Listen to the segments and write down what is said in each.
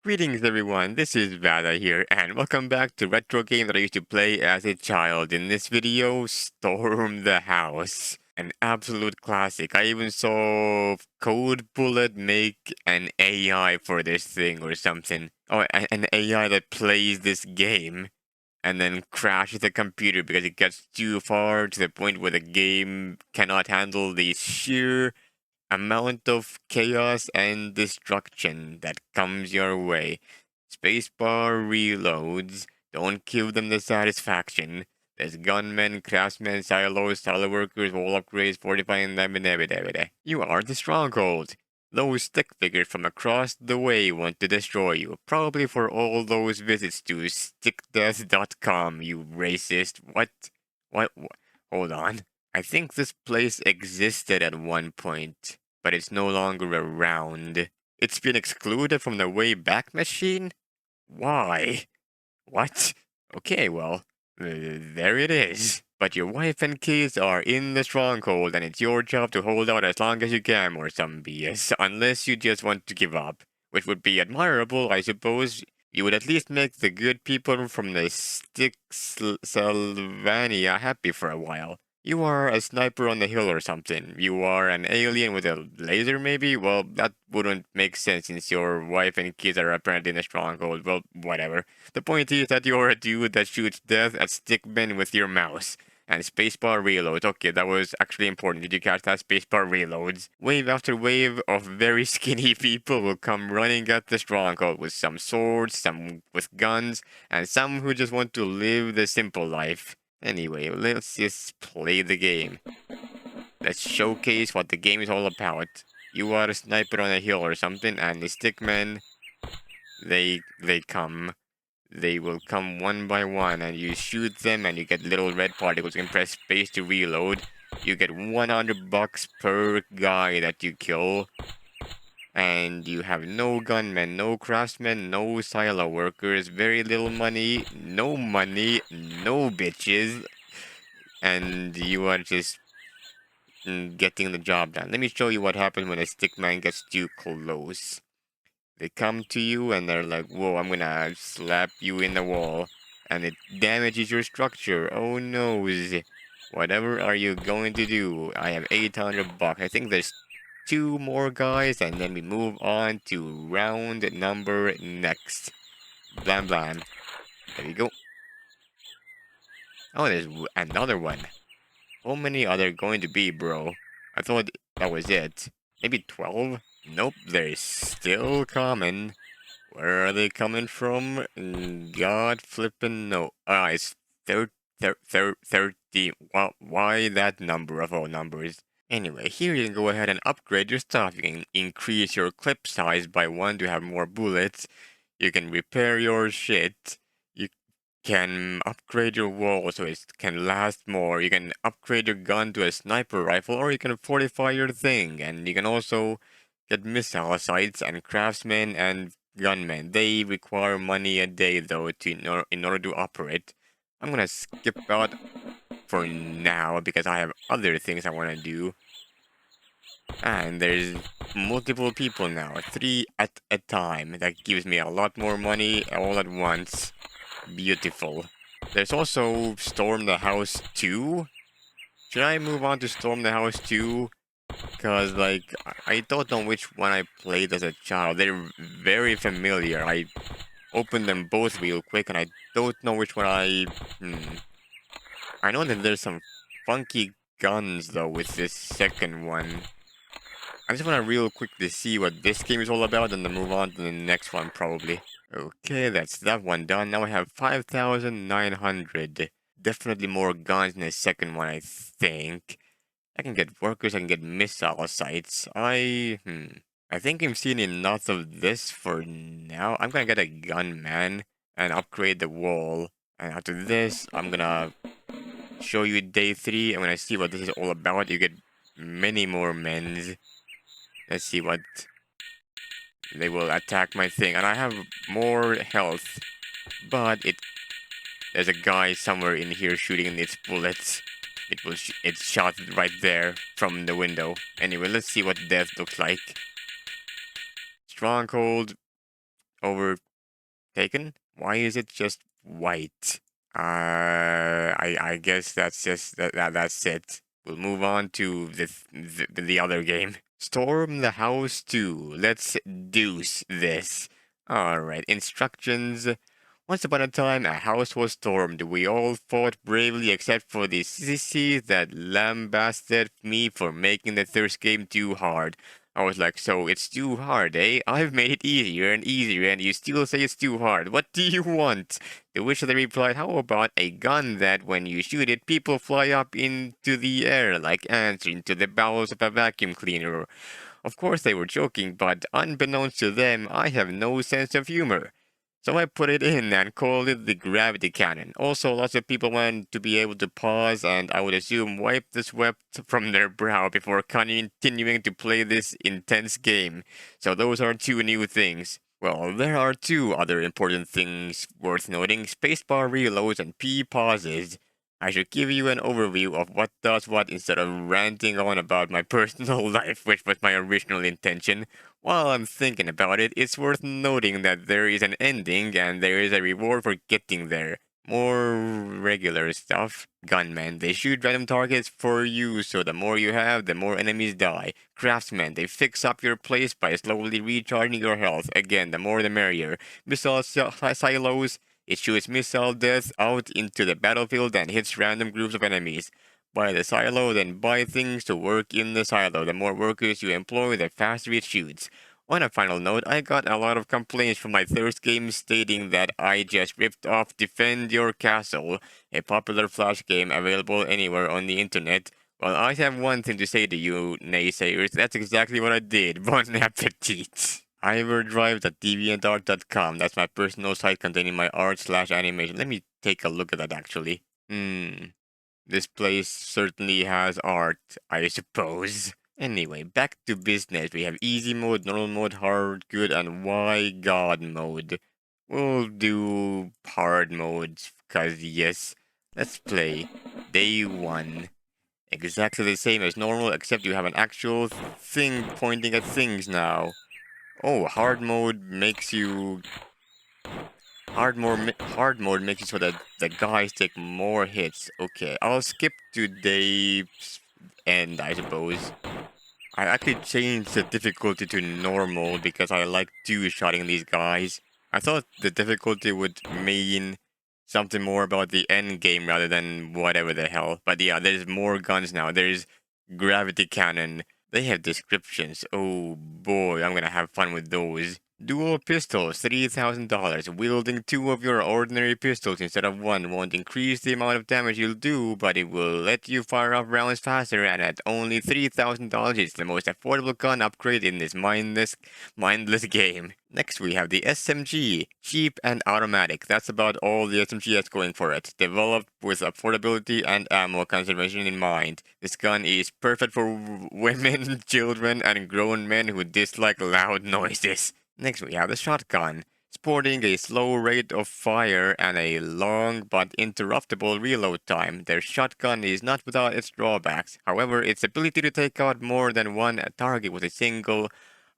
Greetings everyone, this is Vada here, and welcome back to retro game that I used to play as a child. In this video, Storm the House. An absolute classic. I even saw Code Bullet make an AI for this thing or something. Oh, an AI that plays this game and then crashes the computer because it gets too far to the point where the game cannot handle the sheer amount of chaos and destruction that comes your way. Spacebar reloads. Don't give them the satisfaction. There's gunmen, craftsmen, silos, silo workers, wall upgrades, fortifying them, and everything. You are the stronghold. Those stick figures from across the way want to destroy you, probably for all those visits to stickdeath.com, you racist. What? What? Hold on. I think this place existed at one point, but it's no longer around. It's been excluded from the Wayback Machine? Why? What? Okay, well, there it is. But your wife and kids are in the stronghold, and it's your job to hold out as long as you can, or some BS, unless you just want to give up. Which would be admirable, I suppose. You would at least make the good people from the Sylvania happy for a while. You are a sniper on the hill or something. You are an alien with a laser, maybe? Well, that wouldn't make sense since your wife and kids are apparently in a stronghold. Well, whatever. The point is that you're a dude that shoots death at stickmen with your mouse. And spacebar reloads. Okay, that was actually important. Did you catch that? Spacebar reloads. Wave after wave of very skinny people will come running at the stronghold with some swords, some with guns, and some who just want to live the simple life. Anyway, let's just play the game. Let's showcase what the game is all about. You are a sniper on a hill or something, and the stickmen, they come. They will come one by one, and you shoot them, and you get little red particles. You can press space to reload. You get 100 bucks per guy that you kill. And you have no gunmen, no craftsmen, no silo workers, very little money, no bitches, and you are just getting the job done. Let me show you what happens when a stickman gets too close. They come to you and they're like, whoa, I'm gonna slap you in the wall. And it damages your structure. Oh no. Whatever are you going to do? I have 800 bucks. I think there's two more guys, and then we move on to round number next. Blam blam. There we go. Oh, there's another one. How many are there going to be, bro? I thought that was it. Maybe 12? Nope, they're still coming. Where are they coming from? God flippin' no. It's 30. Why that number of all numbers? Anyway, here you can go ahead and upgrade your stuff. You can increase your clip size by 1 to have more bullets. You can repair your shit. You can upgrade your wall so it can last more. You can upgrade your gun to a sniper rifle, or you can fortify your thing. And you can also get missile sites and craftsmen and gunmen. They require money a day though in order to operate. I'm gonna skip out for now because I have other things I want to do. And there's multiple people now, 3 at a time. That gives me a lot more money all at once. Beautiful. There's also Storm the House 2. Should I move on to Storm the House 2? Because, like, I don't know which one I played as a child. They're very familiar. I opened them both real quick, and I don't know which one I know that there's some funky guns, though, with this second one. I just want to real quickly see what this game is all about, and then move on to the next one, probably. Okay, that's that one done. Now I have 5,900. Definitely more guns in the second one, I think. I can get workers, I can get missile sites. I think I'm seeing enough of this for now. I'm gonna get a gunman and upgrade the wall. And after this, I'm gonna show you day 3. And when I see what this is all about, you get many more men's. Let's see what they will attack my thing. And I have more health, but there's a guy somewhere in here shooting its bullets. It's shot right there from the window. Anyway, let's see what death looks like. Stronghold. overtaken? Why is it just white? I guess that's just that's it. We'll move on to the other game. Storm the house 2. Let's deuce this. Alright, instructions. Once upon a time, a house was stormed. We all fought bravely except for the sissies that lambasted me for making the thirst game too hard. I was like, so it's too hard, eh? I've made it easier and easier, and you still say it's too hard. What do you want? To which they replied, how about a gun that, when you shoot it, people fly up into the air like ants into the bowels of a vacuum cleaner? Of course they were joking, but unbeknownst to them, I have no sense of humor. So I put it in and called it the gravity cannon. Also, lots of people want to be able to pause and, I would assume, wipe the sweat from their brow before continuing to play this intense game. So those are two new things. Well, there are two other important things worth noting: spacebar reloads and P pauses. I should give you an overview of what does what instead of ranting on about my personal life, which was my original intention. While I'm thinking about it, it's worth noting that there is an ending and there is a reward for getting there. More regular stuff. Gunmen, they shoot random targets for you, so the more you have, the more enemies die. Craftsmen, they fix up your place by slowly recharging your health. Again, the more the merrier. Missile silos, it shoots missile death out into the battlefield and hits random groups of enemies. Buy the silo, then buy things to work in the silo. The more workers you employ, the faster it shoots. On a final note, I got a lot of complaints from my thirst game stating that I just ripped off Defend Your Castle, a popular flash game available anywhere on the internet. Well, I have one thing to say to you, naysayers. That's exactly what I did. Bon appetit. Iverdrive.deviantart.com. That's my personal site containing my art slash animation. Let me take a look at that actually. This place certainly has art, I suppose. Anyway, back to business. We have easy mode, normal mode, hard, good, and why god mode. We'll do hard modes, cause yes. Let's play. Day 1. Exactly the same as normal, except you have an actual thing pointing at things now. Oh, hard mode makes it so that the guys take more hits. Okay, I'll skip to Dave's end, I suppose. I actually changed the difficulty to normal because I like two-shotting these guys. I thought the difficulty would mean something more about the end game rather than whatever the hell. But yeah, there's more guns now. There's gravity cannon. They have descriptions. Oh boy, I'm gonna have fun with those. Dual pistols, $3,000. Wielding two of your ordinary pistols instead of one won't increase the amount of damage you'll do, but it will let you fire off rounds faster, and at only $3,000, it's the most affordable gun upgrade in this mindless game. Next we have the SMG, cheap and automatic. That's about all the SMG has going for it. Developed with affordability and ammo conservation in mind. This gun is perfect for women, children, and grown men who dislike loud noises. Next we have the shotgun, sporting a slow rate of fire and a long but interruptible reload time. Their shotgun is not without its drawbacks. However, its ability to take out more than one target with a single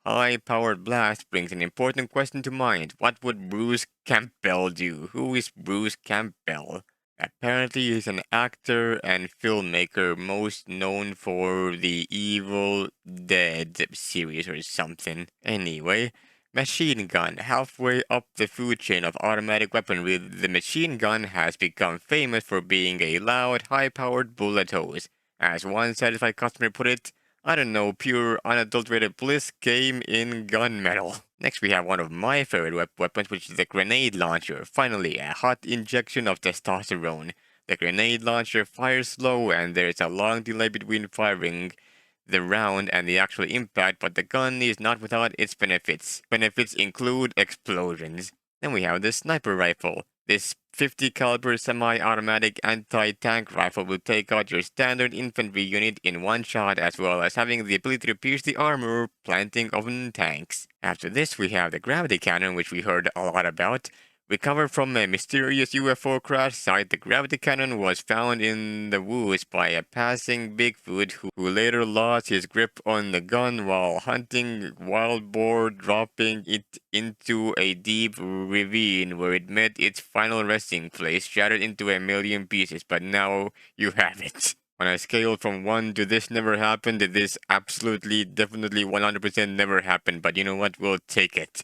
high-powered blast brings an important question to mind. What would Bruce Campbell do? Who is Bruce Campbell? Apparently, he's an actor and filmmaker most known for the Evil Dead series or something. Anyway, machine gun. Halfway up the food chain of automatic weaponry, the machine gun has become famous for being a loud, high-powered bullet hose. As one satisfied customer put it, I don't know, pure unadulterated bliss came in gunmetal. Next we have one of my favorite weapons, which is the grenade launcher. Finally, a hot injection of testosterone. The grenade launcher fires slow and there is a long delay between firing the round and the actual impact, but the gun is not without its benefits. Benefits include explosions. Then we have the sniper rifle. This 50 caliber semi-automatic anti-tank rifle will take out your standard infantry unit in one shot, as well as having the ability to pierce the armor planting of tanks. After this we have the gravity cannon, which we heard a lot about. Recovered from a mysterious UFO crash site, the gravity cannon was found in the woods by a passing Bigfoot who later lost his grip on the gun while hunting wild boar, dropping it into a deep ravine where it met its final resting place, shattered into a million pieces. But now you have it. On a scale from 1 to this never happened to this absolutely, definitely 100% never happened, but you know what? We'll take it.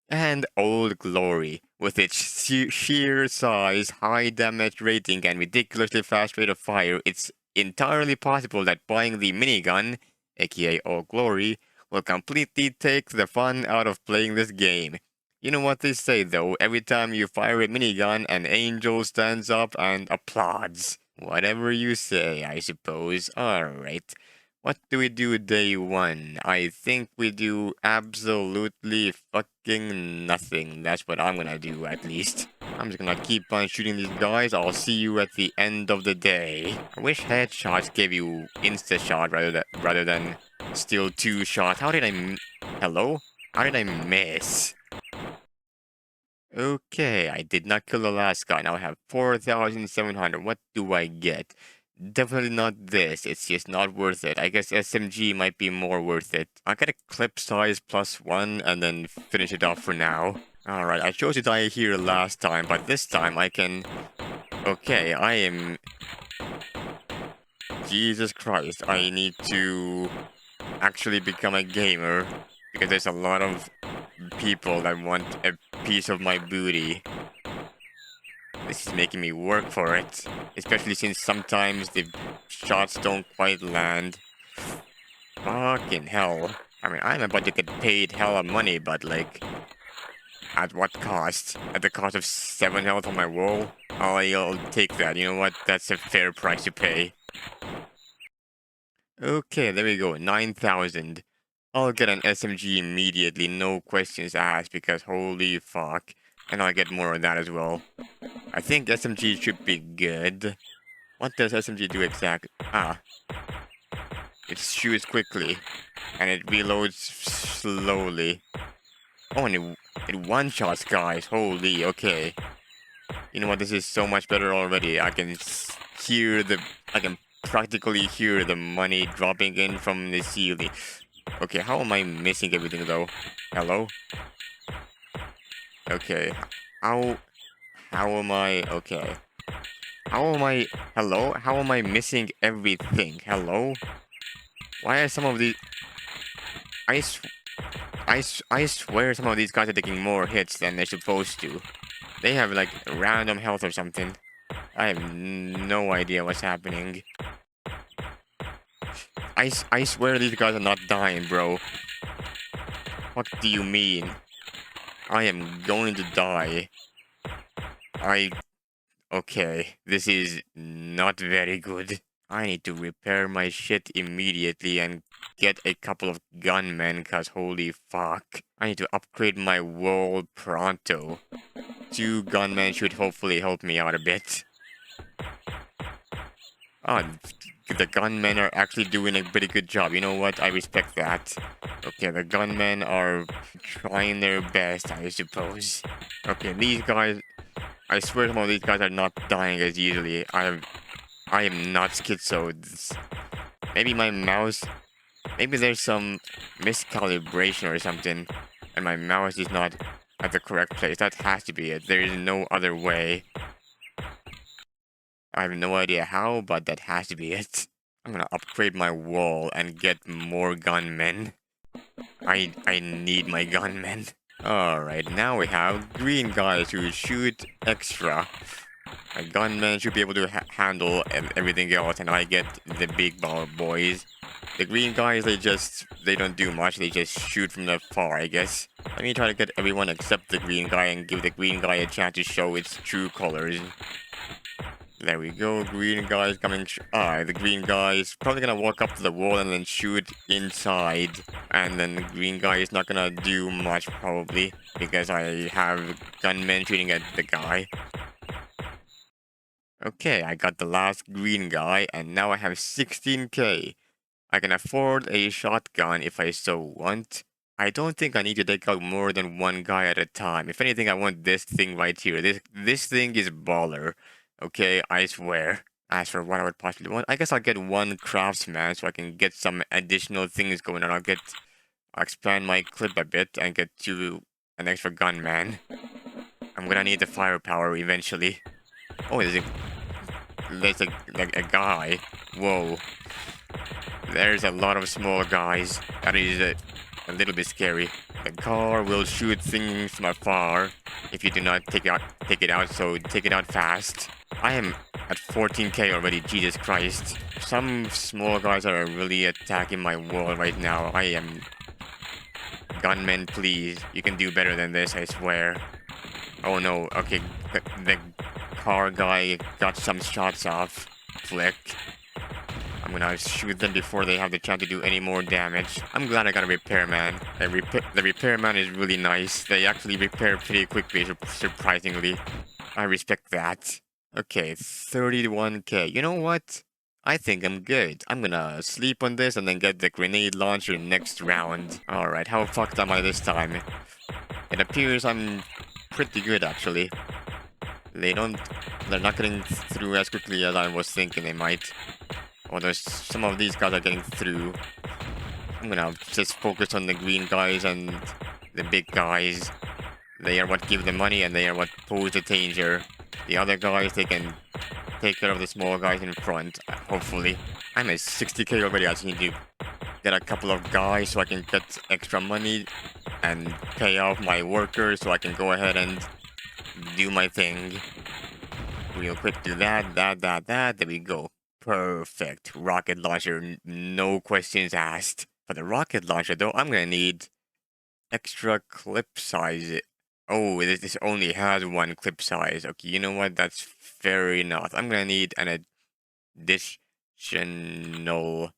And Old Glory, with its sheer size, high damage rating, and ridiculously fast rate of fire, it's entirely possible that buying the minigun, aka Old Glory, will completely take the fun out of playing this game. You know what they say though, every time you fire a minigun, an angel stands up and applauds. Whatever you say, I suppose. Alright. What do we do day 1? I think we do absolutely fucking nothing. That's what I'm gonna do, at least. I'm just gonna keep on shooting these guys. I'll see you at the end of the day. I wish headshots gave you insta-shot rather than still 2 shots. How did Hello? How did I miss? Okay, I did not kill the last guy. Now I have 4,700. What do I get? Definitely not this. It's just not worth it. I guess SMG might be more worth it. I get a clip size +1 and then finish it off for now. Alright, I chose to die here last time, but this time I can... Okay, I am... Jesus Christ, I need to actually become a gamer because there's a lot of people that want a piece of my booty. This is making me work for it, especially since sometimes the shots don't quite land. Fucking hell. I mean, I'm about to get paid hella money, but like, at what cost? At the cost of 7 health on my wall? I'll take that. You know what? That's a fair price to pay. Okay, there we go. 9,000. I'll get an SMG immediately, no questions asked, because holy fuck. And I'll get more of that as well. I think SMG should be good. What does SMG do exactly? Ah. It shoots quickly. And it reloads slowly. Oh, and it one-shots guys. Holy, okay. You know what? This is so much better already. I can practically hear the money dropping in from the ceiling. Okay, how am I missing everything though? Hello? Okay. How am I... Okay. How am I... Hello? How am I missing everything? Hello? Why are some of these... I swear some of these guys are taking more hits than they're supposed to. They have like random health or something. I have no idea what's happening. I swear these guys are not dying, bro. What do you mean? I am going to die. Okay, this is not very good. I need to repair my shit immediately and get a couple of gunmen, cause holy fuck. I need to upgrade my wall pronto. 2 gunmen should hopefully help me out a bit. Oh, the gunmen are actually doing a pretty good job. You know what? I respect that. Okay, the gunmen are trying their best, I suppose. Okay, these guys... I swear some of these guys are not dying as easily. I am not schizo. Maybe my mouse... Maybe there's some miscalibration or something. And my mouse is not at the correct place. That has to be it. There is no other way. I have no idea how, but that has to be it. I'm gonna upgrade my wall and get more gunmen. I need my gunmen. Alright, now we have green guys who shoot extra. My gunmen should be able to handle everything else, and I get the big boys. The green guys, they don't do much, they just shoot from the far, I guess. Let me try to get everyone except the green guy and give the green guy a chance to show its true colors. There we go, green guy's coming. The green guy is probably gonna walk up to the wall and then shoot inside. And then the green guy is not gonna do much, probably, because I have gunmen shooting at the guy. Okay, I got the last green guy, and now I have 16k. I can afford a shotgun if I so want. I don't think I need to take out more than one guy at a time. If anything, I want this thing right here. This thing is baller. Okay, I swear. As for what I would possibly want, I guess I'll get one craftsman so I can get some additional things going on. I'll expand my clip a bit and get to an extra gunman. I'm gonna need the firepower eventually. Oh, there's like a guy. Whoa. There's a lot of small guys. That is a little bit scary. The car will shoot things from afar if you do not take it out, so take it out fast. I am at 14k already, Jesus Christ. Some small guys are really attacking my wall right now. I am... Gunmen, please. You can do better than this, I swear. Oh no, okay, the car guy got some shots off. Flick. I'm gonna shoot them before they have the chance to do any more damage. I'm glad I got a repairman. The repairman is really nice. They actually repair pretty quickly, surprisingly. I respect that. Okay, 31k. You know what? I think I'm good. I'm gonna sleep on this and then get the grenade launcher next round. Alright, how fucked am I this time? It appears I'm pretty good, actually. They're not getting through as quickly as I was thinking they might. Although some of these guys are getting through. I'm gonna just focus on the green guys and the big guys. They are what give the money and they are what pose the danger. The other guys, they can take care of the small guys in front, hopefully. I'm at 60k already. I just need to get a couple of guys so I can get extra money and pay off my workers so I can go ahead and do my thing. Real quick, do that. There we go. Perfect. Rocket launcher, no questions asked. For the rocket launcher, though, I'm gonna need extra clip size. Oh, this only has one clip size. Okay, you know what? That's fair enough. I'm gonna need an additional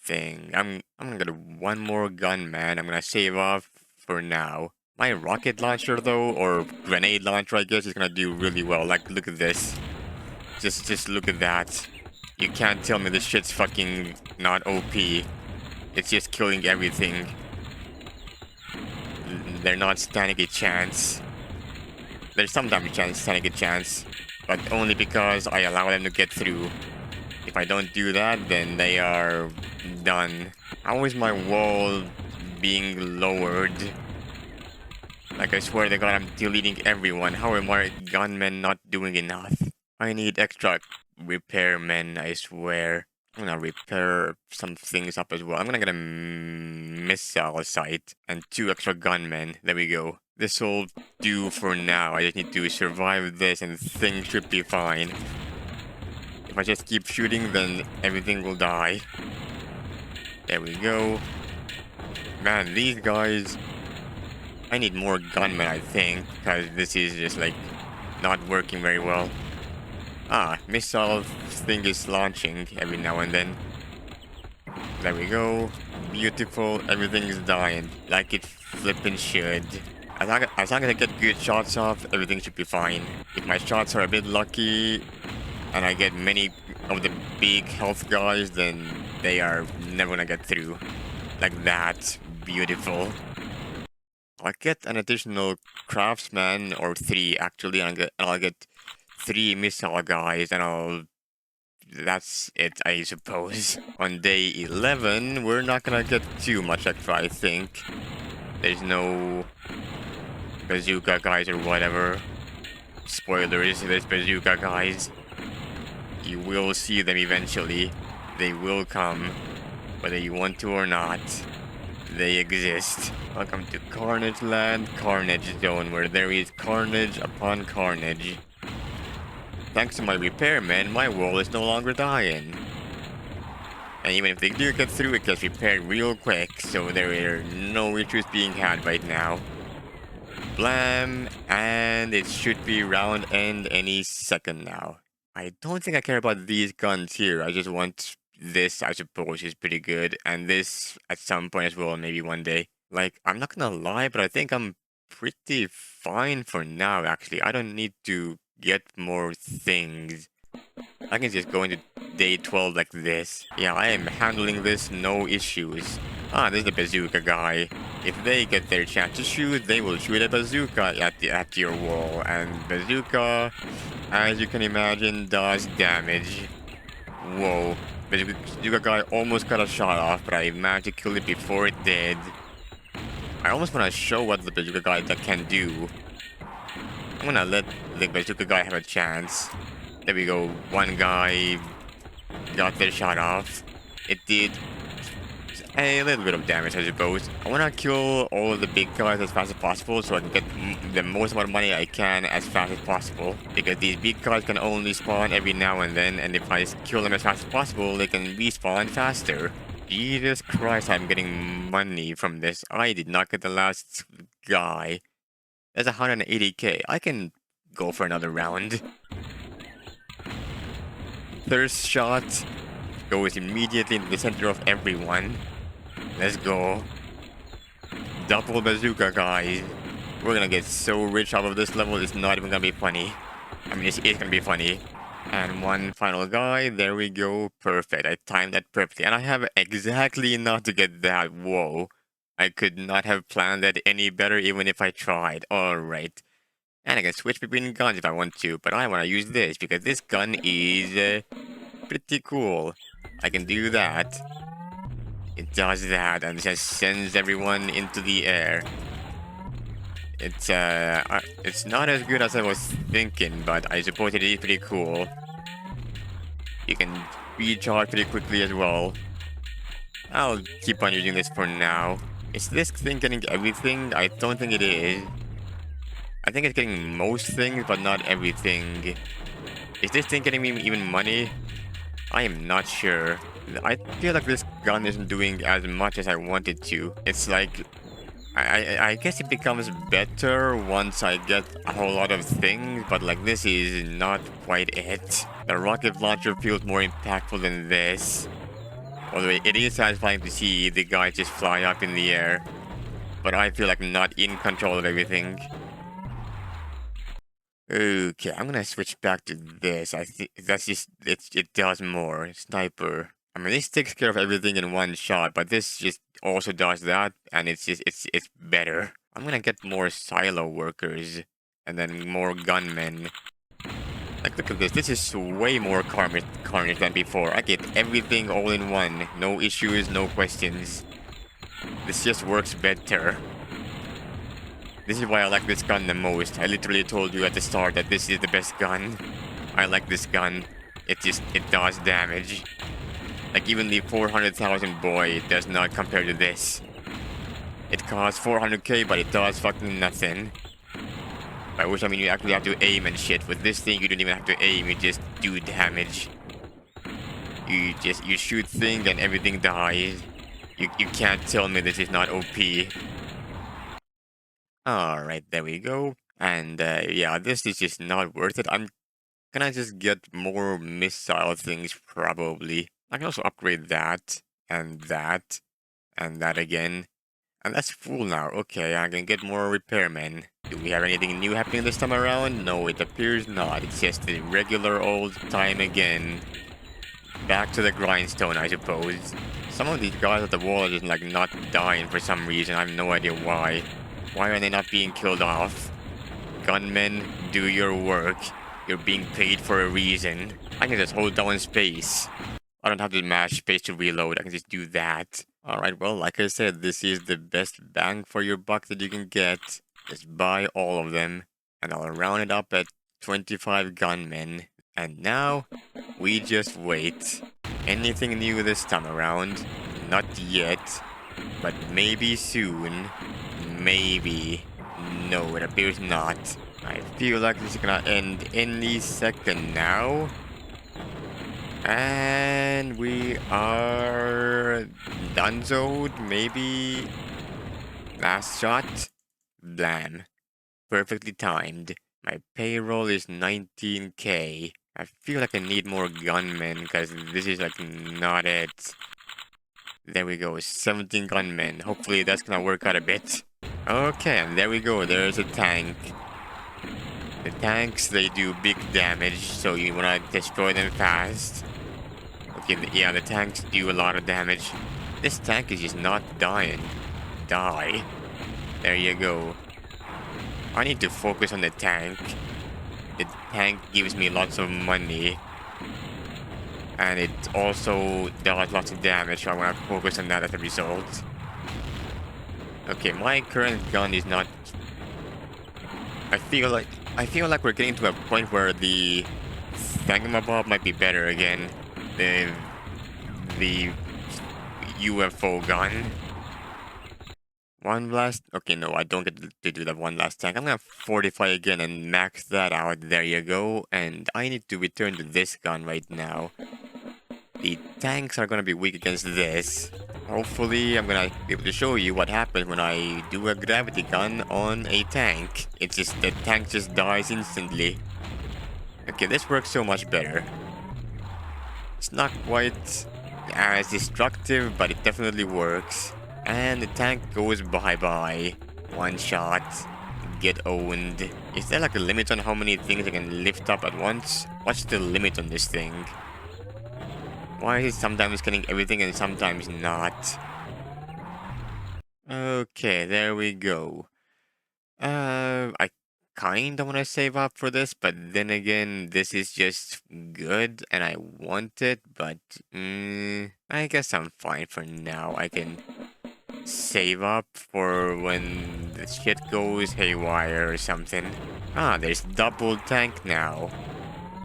thing. I'm gonna get one more gunman. I'm gonna save off for now. My rocket launcher, though, or grenade launcher, I guess, is gonna do really well. Like, look at this. Just look at that. You can't tell me this shit's fucking not OP. It's just killing everything. They're not standing a chance. There's sometimes a chance standing a chance, but only because I allow them to get through. If I don't do that, then they are done. How is my wall being lowered? Like, I swear to God, I'm deleting everyone. How are my gunmen not doing enough? I need extra repairmen, I swear. I'm gonna repair some things up as well. I'm gonna get a missile site and 2 extra gunmen. There we go. This'll do for now. I just need to survive this and things should be fine. If I just keep shooting, then everything will die. There we go. Man, these guys... I need more gunmen, I think, because this is just, like, not working very well. Ah, missile thing is launching every now and then. There we go. Beautiful. Everything is dying like it flippin' should. As long as I get good shots off, everything should be fine. If my shots are a bit lucky and I get many of the big health guys, then they are never gonna get through. Like that. Beautiful. I'll get an additional craftsman, or 3 actually, and I'll get 3 missile guys, and that's it, I suppose. On day 11, we're not gonna get too much extra, I think. There's no bazooka guys or whatever. Spoilers, there's bazooka guys. You will see them eventually. They will come, whether you want to or not. They exist. Welcome to Carnage Land, Carnage Zone, where there is carnage upon carnage. Thanks to my repairmen, my wall is no longer dying. And even if they do get through, it gets repaired real quick, so there are no issues being had right now. Blam, and it should be round end any second now. I don't think I care about these guns here, I just want this, I suppose, is pretty good, and this at some point as well, maybe one day. Like, I'm not gonna lie, but I think I'm pretty fine for now, actually. I don't need to get more things. I can just go into day 12 like this. Yeah, I am handling this no issues. Ah, this is the bazooka guy. If they get their chance to shoot, they will shoot a bazooka at your wall. And bazooka, as you can imagine, does damage. Whoa. Bazooka guy almost got a shot off, but I managed to kill it before it did. I almost want to show what the bazooka guy can do. I'm gonna let the bazooka guy have a chance. There we go. One guy got their shot off. It did a little bit of damage, I suppose. I want to kill all of the big guys as fast as possible so I can get the most amount of money I can as fast as possible. Because these big guys can only spawn every now and then, and if I kill them as fast as possible, they can respawn faster. Jesus Christ, I'm getting money from this. I did not get the last guy. That's 180k. I can go for another round. Thirst shot goes immediately into the center of everyone. Let's go. Double bazooka, guys. We're gonna get so rich off of this level, it's not even gonna be funny. I mean, it's gonna be funny. And one final guy, there we go. Perfect. I timed that perfectly. And I have exactly enough to get that. Whoa. I could not have planned that any better even if I tried. Alright. And I can switch between guns if I want to, but I want to use this because this gun is pretty cool. I can do that. It does that and just sends everyone into the air. It's not as good as I was thinking, but I suppose it is pretty cool. You can recharge pretty quickly as well. I'll keep on using this for now. Is this thing getting everything? I don't think it is. I think it's getting most things, but not everything. Is this thing getting me even money? I am not sure. I feel like this gun isn't doing as much as I wanted to. It's like... I guess it becomes better once I get a whole lot of things, but like this is not quite it. The rocket launcher feels more impactful than this. Although it is satisfying to see the guys just fly up in the air. But I feel like I'm not in control of everything. Okay, I'm gonna switch back to this. I think that's just it does more. Sniper. I mean, this takes care of everything in one shot, but this just also does that, and it's better. I'm gonna get more silo workers, and then more gunmen. Like, look at this. This is way more carnage than before. I get everything all in one. No issues, no questions. This just works better. This is why I like this gun the most. I literally told you at the start that this is the best gun. I like this gun. It does damage. Like even the 400,000 boy, it does not compare to this. It costs 400k, but it does fucking nothing. By which I mean you actually have to aim and shit. With this thing, you don't even have to aim. You just do damage. You shoot things and everything dies. You can't tell me this is not OP. Alright, there we go. And yeah, this is just not worth it. I'm gonna just get more missile things probably. I can also upgrade that, and that, and that again. And that's full now. Okay, I can get more repairmen. Do we have anything new happening this time around? No, it appears not. It's just the regular old time again. Back to the grindstone, I suppose. Some of these guys at the wall are just like not dying for some reason. I have no idea why. Why are they not being killed off? Gunmen, do your work. You're being paid for a reason. I can just hold down space. I don't have to mash space to reload. I can just do that. Alright, well, like I said, this is the best bang for your buck that you can get. Just buy all of them. And I'll round it up at 25 gunmen. And now, we just wait. Anything new this time around? Not yet. But maybe soon. Maybe. No, it appears not. I feel like this is gonna end any second now. And we are donezoed, maybe. Last shot. Blam. Perfectly timed. My payroll is 19k. I feel like I need more gunmen because this is like not it. There we go, 17 gunmen. Hopefully that's gonna work out a bit. Okay, and there we go, there's a tank. The tanks, they do big damage, so you wanna destroy them fast. Okay, yeah, the tanks do a lot of damage. This tank is just not dying. Die. There you go. I need to focus on the tank. The tank gives me lots of money. And it also does lots of damage, so I want to focus on that as a result. Okay, my current gun is not... I feel like we're getting to a point where the thingamabob might be better again. The UFO gun. One blast? Okay, no, I don't get to do that one last tank. I'm gonna fortify again and max that out. There you go. And I need to return to this gun right now. The tanks are gonna be weak against this. Hopefully, I'm gonna be able to show you what happens when I do a gravity gun on a tank. It's just the tank just dies instantly. Okay, this works so much better. It's not quite as destructive, but it definitely works. And the tank goes bye-bye. One shot. Get owned. Is there like a limit on how many things I can lift up at once? What's the limit on this thing? Why is it sometimes getting everything and sometimes not? Okay, there we go. I kinda wanna save up for this, but then again, this is just good and I want it, but I guess I'm fine for now. I can save up for when the shit goes haywire or something. Ah, there's double tank now.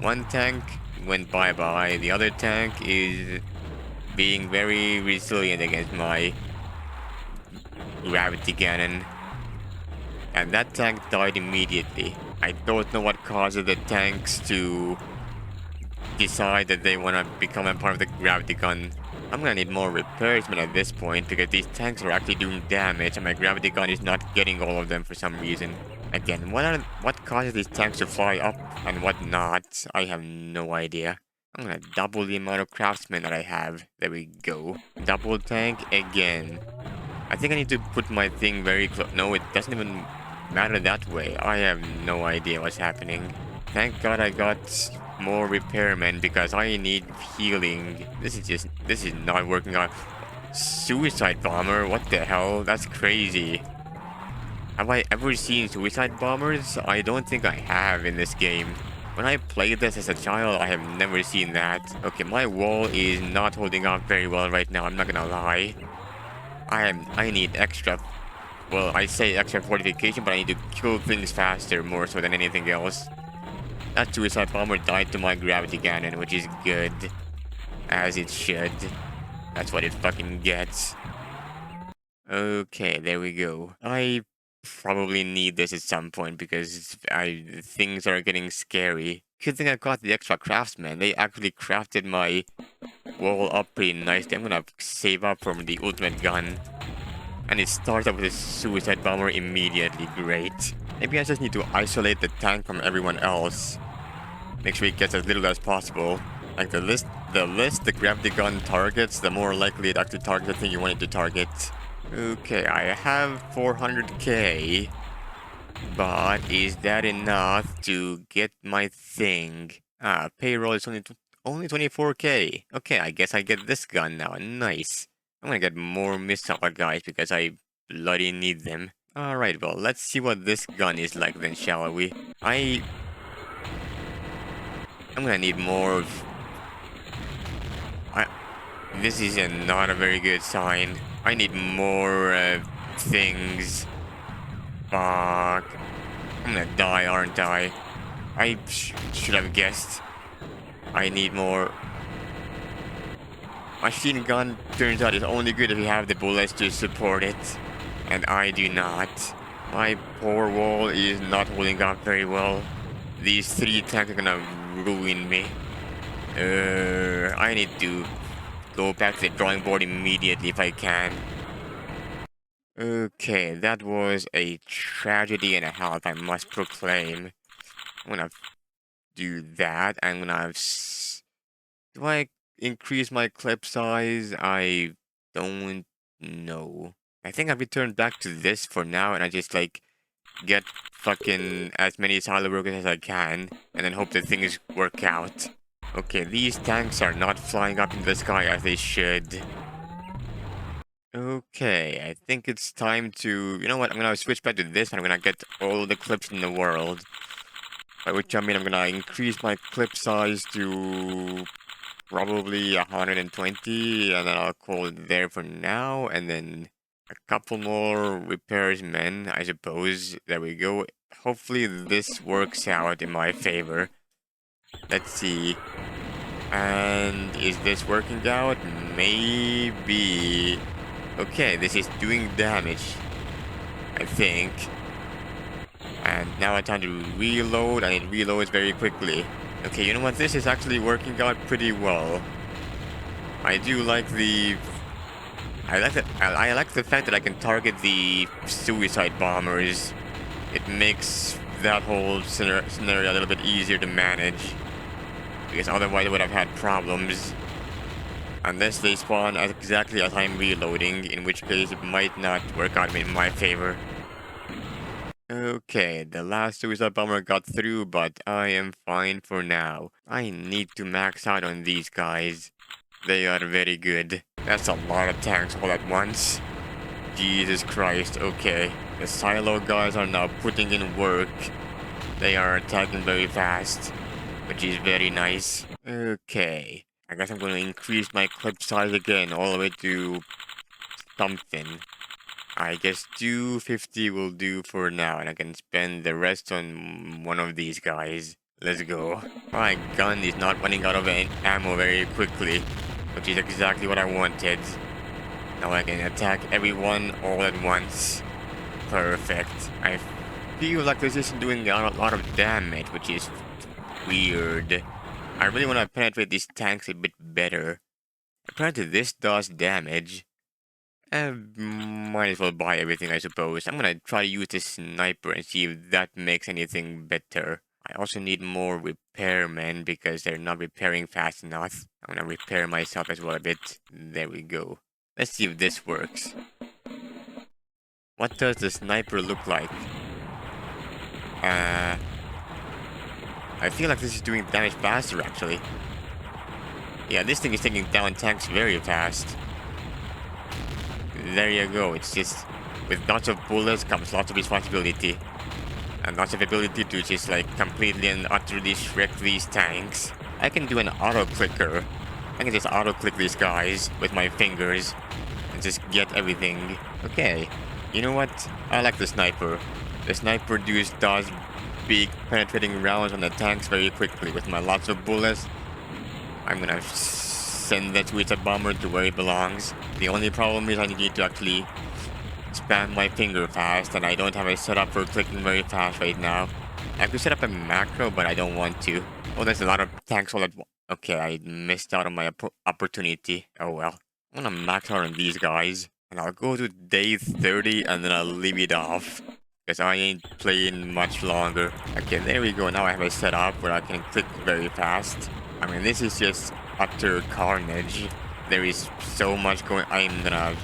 One tank went bye-bye, the other tank is being very resilient against my gravity cannon. And that tank died immediately. I don't know what causes the tanks to decide that they want to become a part of the gravity gun. I'm gonna need more repairsmen at this point because these tanks are actually doing damage and my gravity gun is not getting all of them for some reason. Again, what causes these tanks to fly up and what not? I have no idea. I'm gonna double the amount of craftsmen that I have. There we go. Double tank again. I think I need to put my thing very close. No, it doesn't even matter that way. I have no idea what's happening. Thank God I got more repairmen because I need healing. This is not working out. Suicide bomber? What the hell? That's crazy. Have I ever seen suicide bombers? I don't think I have in this game. When I played this as a child, I have never seen that. Okay, my wall is not holding up very well right now, I'm not gonna lie. I need extra, well, I say extra fortification, but I need to kill things faster more so than anything else. That suicide bomber died to my gravity cannon, which is good. As it should. That's what it fucking gets. Okay, there we go. I probably need this at some point because things are getting scary. Good thing I got the extra craftsman. They actually crafted my wall up pretty nicely. I'm gonna save up from the ultimate gun. And it starts up with a suicide bomber immediately. Great. Maybe I just need to isolate the tank from everyone else. Make sure it gets as little as possible. Like the the gravity gun targets, the more likely it actually targets the thing you want it to target. Okay, I have 400k. But is that enough to get my thing? Ah, payroll is only 24k. Okay, I guess I get this gun now. Nice. I'm gonna get more missile guys because I bloody need them. Alright, well, let's see what this gun is like then, shall we? I'm gonna need more of... This is not a very good sign. I need more things. Fuck. I'm gonna die, aren't I? I should have guessed. I need more. Machine gun turns out is only good if you have the bullets to support it. And I do not. My poor wall is not holding up very well. These 3 tanks are gonna ruin me. I need to go back to the drawing board immediately if I can. Okay, that was a tragedy and a half, I must proclaim. I'm gonna do that. I'm gonna... Do I increase my clip size? I don't know. I think I return back to this for now and I just like get fucking as many silo workers as I can and then hope that things work out. Okay, these tanks are not flying up in the sky as they should. Okay, I think it's time to... You know what? I'm gonna switch back to this and I'm gonna get all the clips in the world. By which I mean I'm gonna increase my clip size to probably 120, and then I'll call it there for now, and then a couple more repairs men, I suppose. There we go. Hopefully this works out in my favor. Let's see. And is this working out? Maybe. Okay, this is doing damage, I think. And now it's time to reload, and it reloads very quickly. Okay, you know what? This is actually working out pretty well. I do like the... I like the fact that I can target the suicide bombers. It makes that whole scenario a little bit easier to manage. Because otherwise I would have had problems. Unless they spawn at exactly as I'm reloading, in which case it might not work out in my favor. Okay, the last suicide bomber got through, but I am fine for now. I need to max out on these guys. They are very good. That's a lot of tanks all at once. Jesus Christ, okay. The silo guys are now putting in work. They are attacking very fast, which is very nice. Okay. I guess I'm going to increase my clip size again, all the way to something. I guess 250 will do for now, and I can spend the rest on one of these guys. Let's go. My gun is not running out of ammo very quickly, which is exactly what I wanted. Now I can attack everyone all at once. Perfect. I feel like this isn't doing a lot of damage, which is weird. I really want to penetrate these tanks a bit better. Apparently this does damage. Might as well buy everything, I suppose. I'm gonna try to use the sniper and see if that makes anything better. I also need more repairmen because they're not repairing fast enough. I'm gonna repair myself as well a bit. There we go. Let's see if this works. What does the sniper look like? I feel like this is doing damage faster, actually. Yeah, this thing is taking down tanks very fast. There you go. It's just, with lots of bullets comes lots of responsibility. And lots of ability to just like completely and utterly wreck these tanks. I can do an auto clicker. I can just auto click these guys with my fingers and just get everything. Okay, you know what? I like the sniper. The sniper does big penetrating rounds on the tanks very quickly. With my lots of bullets, I'm gonna send that suicide bomber to where it belongs. The only problem is I need to actually spam my finger fast, and I don't have a setup for clicking very fast right now. I could set up a macro, but I don't want to. Oh, there's a lot of tanks all at once. Okay, I missed out on my opportunity. Oh well. I'm gonna max out on these guys, and I'll go to day 30, and then I'll leave it off. Because I ain't playing much longer. Okay, there we go. Now I have a setup where I can click very fast. I mean, this is just utter carnage. There is so much going... I'm gonna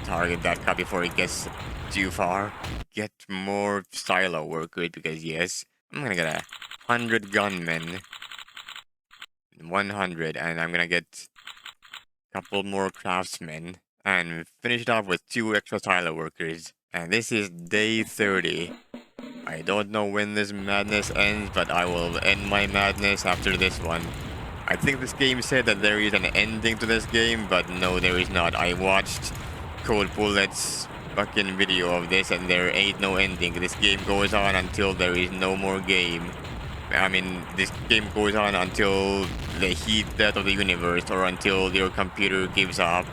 target that guy before it gets too far. Get more silo workers because yes, I'm gonna get 100 gunmen. 100, and I'm gonna get a couple more craftsmen and finish it off with 2 extra silo workers. And this is day 30. I don't know when this madness ends, but I will end my madness after this one. I think this game said that there is an ending to this game, but no, there is not. I watched Cold Bullet's fucking video of this, and there ain't no ending. This game goes on until there is no more game. I mean, this game goes on until the heat death of the universe, or until your computer gives up.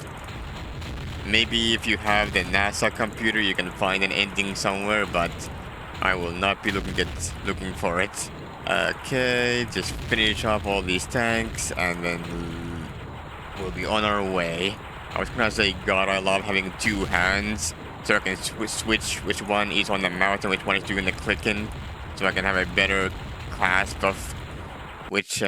Maybe if you have the NASA computer, you can find an ending somewhere, but I will not be looking for it. Okay, just finish off all these tanks, and then we'll be on our way. I was gonna say, God, I love having 2 hands, so I can switch which one is on the mouse and which one is doing the clicking, so I can have a better clasp of which,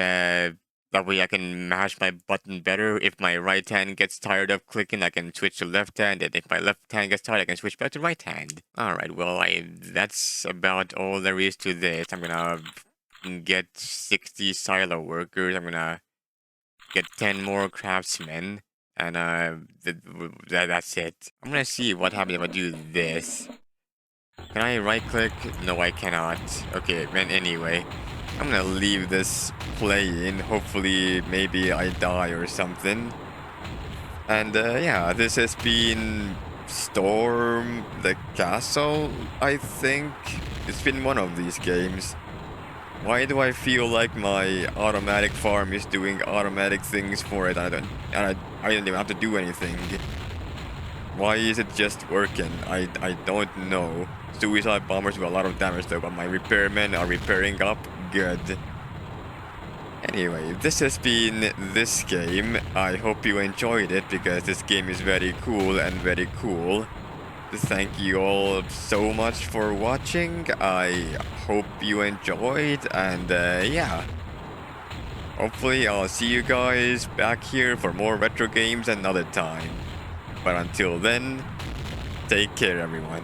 that way I can mash my button better. If my right hand gets tired of clicking, I can switch to left hand, and if my left hand gets tired, I can switch back to right hand. Alright, well, that's about all there is to this. I'm gonna get 60 silo workers, I'm gonna get 10 more craftsmen. And that's it. I'm gonna see what happens if I do this. Can I right click? No, I cannot. Okay, man, anyway. I'm gonna leave this playing. Hopefully, maybe I die or something. And yeah, this has been Storm the Castle, I think. It's been one of these games. Why do I feel like my automatic farm is doing automatic things for it? I don't even have to do anything. Why is it just working? I don't know. Suicide bombers do a lot of damage though, but my repairmen are repairing up good. Anyway, this has been this game. I hope you enjoyed it because this game is very cool and very cool. Thank you all so much for watching. I hope you enjoyed, and yeah. Hopefully I'll see you guys back here for more retro games another time. But until then, take care everyone.